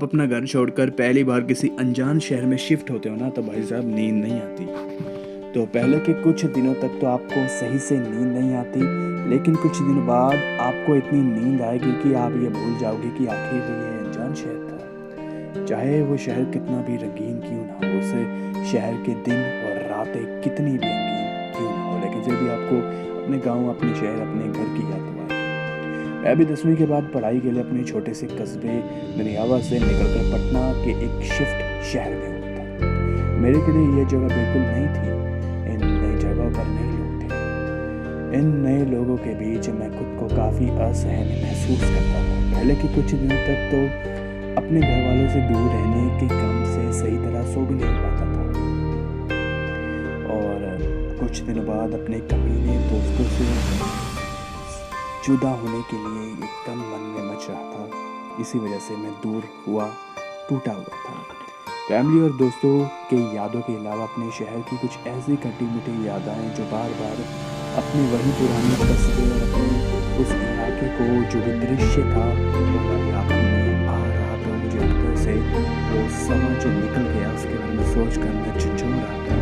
आप अपना घर छोड़कर पहली बार किसी अनजान शहर में शिफ्ट होते हो ना, तो भाई साहब नींद नहीं आती। तो पहले के कुछ दिनों तक तो आपको सही से नींद नहीं आती, लेकिन कुछ दिनों बाद आपको इतनी नींद आएगी कि आप ये भूल जाओगे कि आखिर ये अनजान शहर था। चाहे वो शहर कितना भी रंगीन क्यों ना हो, उस शहर के दिन और रातें कितनी भी रंगीन क्यों ना हो, लेकिन फिर भी आपको अपने गाँव, अपने शहर, अपने घर की याद तो आएगी। मैं भी 10वीं के बाद पढ़ाई के लिए अपने छोटे से कस्बे दनियावा से निकलकर पटना के एक शिफ्ट शहर में हुआ था। मेरे के लिए यह जगह बिल्कुल नई थी। इन नई जगहों पर नए लोग थे। इन नए लोगों के बीच मैं खुद को काफ़ी असहज महसूस करता था। पहले के कुछ दिनों तक तो अपने घर वालों से दूर रहने के गम से सही तरह सो भी नहीं पाता था, और कुछ दिनों बाद अपने कमीने दोस्तों से जुदा होने के लिए एकदम मन में मच रहा था। इसी वजह से मैं टूटा हुआ था। फैमिली और दोस्तों के यादों के अलावा अपने शहर की कुछ ऐसी खट्टी मीठी यादें जो बार बार अपने वही पुराने कस्बे और अपने उस इलाके को जो भी दृश्य था वो हमारी आंखों में आ रहा था। मुझे अंदर से वो समय जो निकल गया उसके बारे में सोच कर मैं झंझोड़ रहा था।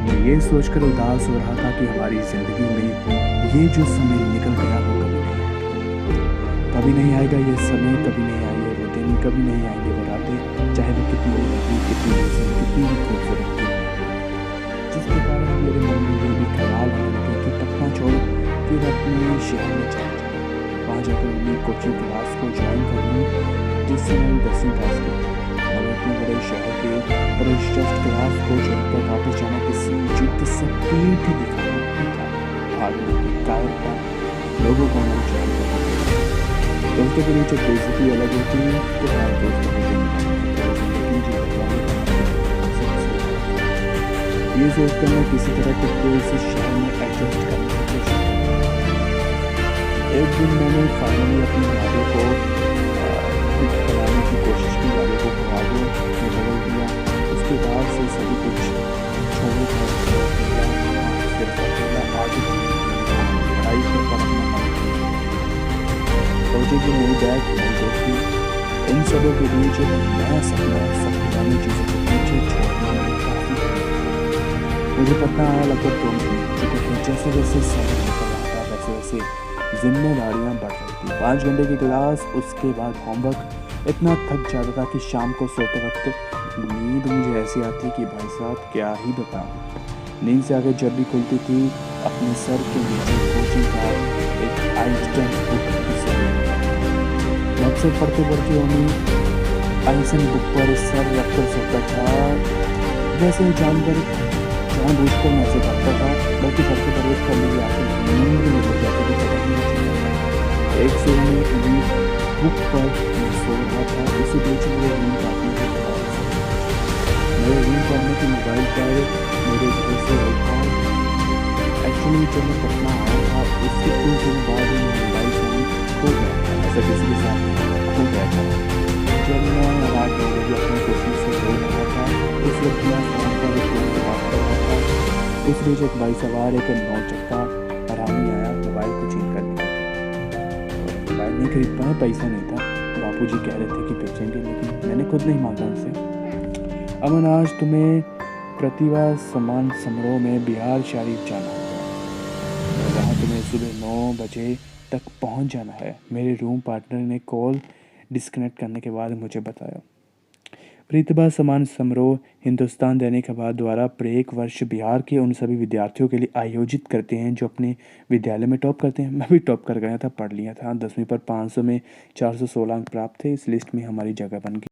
मैं ये सोचकर उदास हो रहा था कि हमारी ज़िंदगी में ये जो समय निकल गया वो कभी नहीं आएगा। ये समय कभी नहीं आएंगे, वो दिन कभी नहीं आएंगे, वो रातें चाहे वो कितनी भी लंबी, कितनी भी कितनी भी खूबसूरत थी। जिसके कारण मेरे मन में ये भी ख्याल आने लगे कि पटना छोड़ फिर अपने शहर में चला जाऊँ, वहाँ जाकर अपनी कोचिंग क्लास को ज्वाइन कर लूँ, जिससे मैं 10वीं पास की। और इतने बड़े शहर के प्रशिक्षण क्लास को छोड़कर वापस जाना किसी जिद से पीठ दिखाना था, भागने की कायरता, लोगों को मन ज्वाइन करना। दोस्तों के बीच बेइज्जती अलग होती है, तो हर दोस्तों को ये सोचकर मैं किसी तरह खुद को इस शहर में एडजस्ट करने की कोशिश एक दिन मैंने फाइनली अपनी यादों को बनाने की कोशिश की, यादों को यादों में बदल दिया। उसके बाद से सभी कुछ छोड़कर सिर्फ अकेला आगे पढ़ाई को पढ़ना सोचे कि नई बैग नई दोस्ती, इन सबों के बीच नया सपना सब पुरानी चीज़ों को पीछे छोड़ना काफ़ी। मुझे पता आया लगभग 2 महीने चुके थे। जैसे जैसे समय निकल रहा था वैसे वैसे जिम्मेदारियाँ बढ़ रही थी। 5 घंटे की क्लास, उसके बाद होमवर्क। इतना थक जाता था कि शाम को सोते वक्त नींद मुझे ऐसी आती कि भाई साहब क्या ही बताऊँ। नींद से आगे जब भी खुलती थी अपने सर के नीचे कोचिंग का एक आइंस्टाइन बुक अक्सर पढ़ते पढ़ते उन्हें आइंस्टाइन बुक पर सर रखकर सोता था। जैसे जानबूझकर मैं ऐसे करता था, बल्कि पढ़ते पढ़ते करने की आखिर नींद में हो जाती थी। एक सो में बुक पर मैं सो रहा था, उसी बीच में नींद आती थी। मेरे नींद पढ़ने की मोबाइल पर मेरे घर से एक्चुअली जब मैं पटना आया था उसके कुछ दिन बाद ही मोबाइल फ़ोन खो गया था। ऐसा किसी के साथ खो गया था। जब मैं रात 9 बजे अपनी कोचिंग से लौट रहा था, उस वक्त मैं फ़ोन पर एक दोस्त से बात कर रहा था। उस बीच एक बाइक सवार एक 9 चक्का हरामी आया मोबाइल को छीन कर निकल। मोबाइल नहीं खरीद पाए, पैसा नहीं था। बापूजी कह रहे थे कि बेचेंगे, लेकिन मैंने खुद नहीं मांगा उनसे। अमन, आज तुम्हें प्रतिभा सम्मान समारोह में बिहार शरीफ जाना होगा, जहाँ तुम्हें सुबह 9 बजे तक पहुँच जाना है। मेरे रूम पार्टनर ने कॉल डिस्कनेक्ट करने के बाद मुझे बताया। प्रतिभा सम्मान समारोह हिंदुस्तान दैनिक अखबार द्वारा प्रत्येक वर्ष बिहार के उन सभी विद्यार्थियों के लिए आयोजित करते हैं जो अपने विद्यालय में टॉप करते हैं। मैं भी टॉप कर गया था, पढ़ लिया था। 10वीं पर 500 में 416 अंक प्राप्त थे। इस लिस्ट में हमारी जगह बन गई।